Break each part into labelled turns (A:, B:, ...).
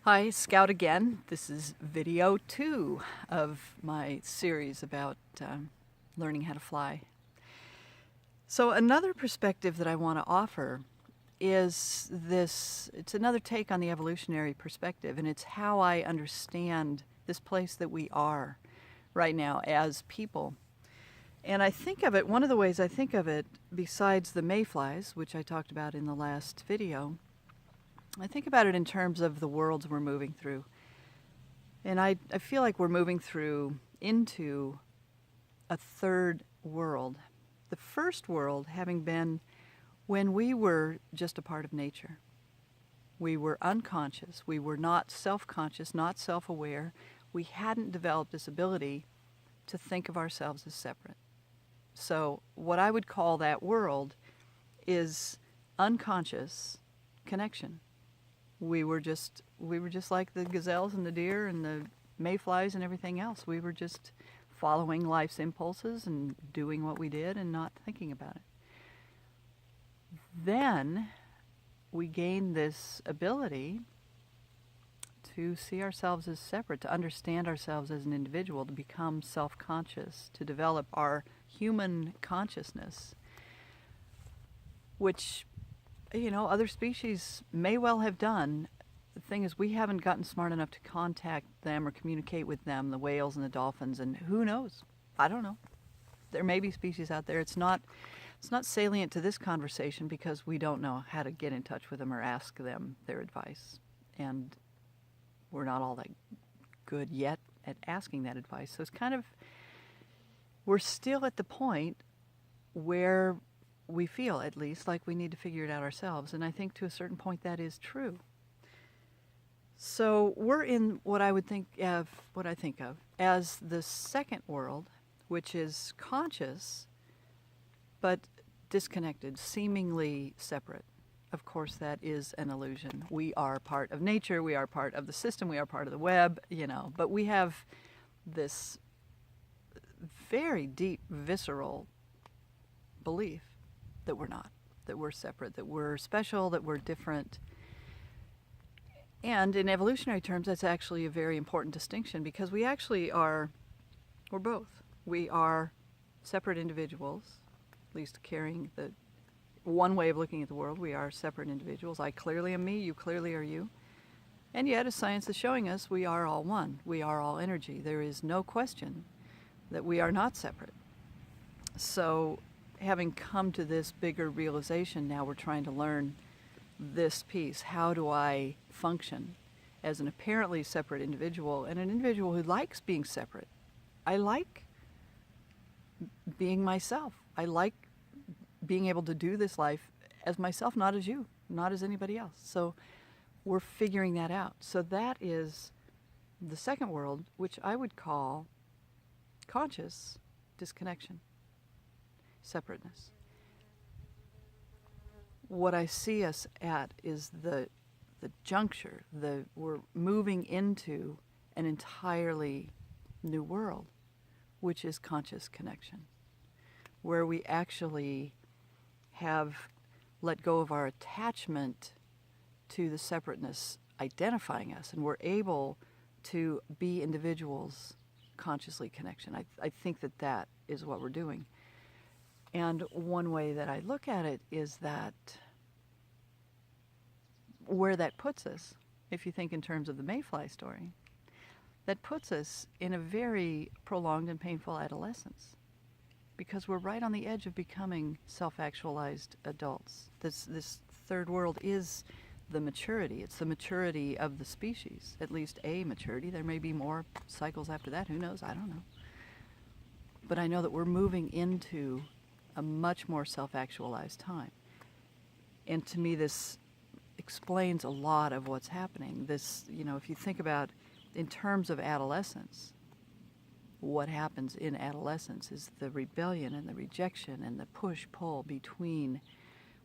A: Hi, Scout again. This is video 2 of my series about learning how to fly. So another perspective that I want to offer is this, it's another take on the evolutionary perspective, and it's how I understand this place that we are right now as people. And I think of it, one of the ways I think of it, besides the mayflies, which I talked about in the last video, I think about it in terms of the worlds we're moving through. And I feel like we're moving through into a third world. The first world having been when we were just a part of nature. We were unconscious. We were not self-conscious, not self-aware. We hadn't developed this ability to think of ourselves as separate. So what I would call that world is unconscious connection. We were just like the gazelles and the deer and the mayflies and everything else. We were just following life's impulses and doing what we did and not thinking about it. Then we gained this ability to see ourselves as separate, to understand ourselves as an individual, to become self-conscious, to develop our human consciousness, which, you know, other species may well have done. The thing is, we haven't gotten smart enough to contact them or communicate with them, the whales and the dolphins, and who knows? I don't know. There may be species out there. It's not salient to this conversation because we don't know how to get in touch with them or ask them their advice. And we're not all that good yet at asking that advice. So it's kind of, we're still at the point where we feel, at least, like we need to figure it out ourselves. And I think to a certain point that is true. So we're in what I think of as the second world, which is conscious, but disconnected, seemingly separate. Of course, that is an illusion. We are part of nature, we are part of the system, we are part of the web, but we have this very deep, visceral belief that we're not, that we're separate, that we're special, that we're different. And in evolutionary terms, that's actually a very important distinction because we actually we're both. We are separate individuals, at least carrying the one way of looking at the world. We are separate individuals. I clearly am me, you clearly are you. And yet, as science is showing us, we are all one. We are all energy. There is no question that we are not separate. So having come to this bigger realization, now we're trying to learn this piece. How do I function as an apparently separate individual and an individual who likes being separate? I like being myself. I like being able to do this life as myself, not as you, not as anybody else. So we're figuring that out. So that is the second world, which I would call conscious disconnection. Separateness. What I see us at is the juncture. We're moving into an entirely new world, which is conscious connection, where we actually have let go of our attachment to the separateness identifying us, and we're able to be individuals consciously connection. I think that is what we're doing. And one way that I look at it is that where that puts us, if you think in terms of the mayfly story, that puts us in a very prolonged and painful adolescence because we're right on the edge of becoming self-actualized adults. This third world is the maturity. It's the maturity of the species, at least a maturity. There may be more cycles after that. Who knows? I don't know. But I know that we're moving into a much more self-actualized time. And to me, this explains a lot of what's happening. This, if you think about in terms of adolescence, what happens in adolescence is the rebellion and the rejection and the push-pull between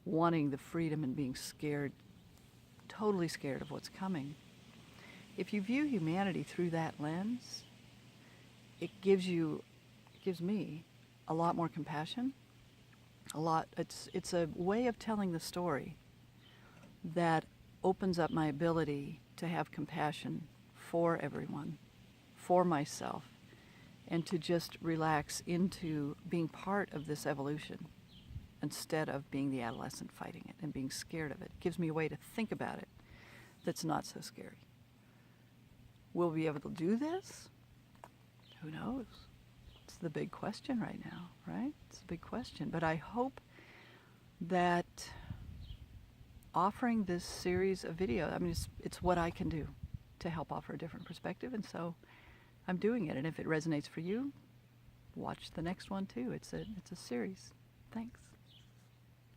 A: wanting the freedom and being scared, totally scared of what's coming. If you view humanity through that lens, it gives me a lot more compassion. It's a way of telling the story that opens up my ability to have compassion for everyone, for myself, and to just relax into being part of this evolution instead of being the adolescent fighting it and being scared of it. It gives me a way to think about it that's not so scary. Will we be able to do this? Who knows? It's the big question right now, right? It's a big question. But I hope that offering this series of video, I mean, it's what I can do to help offer a different perspective, and so I'm doing it. And if it resonates for you, watch the next one too. It's a series. Thanks.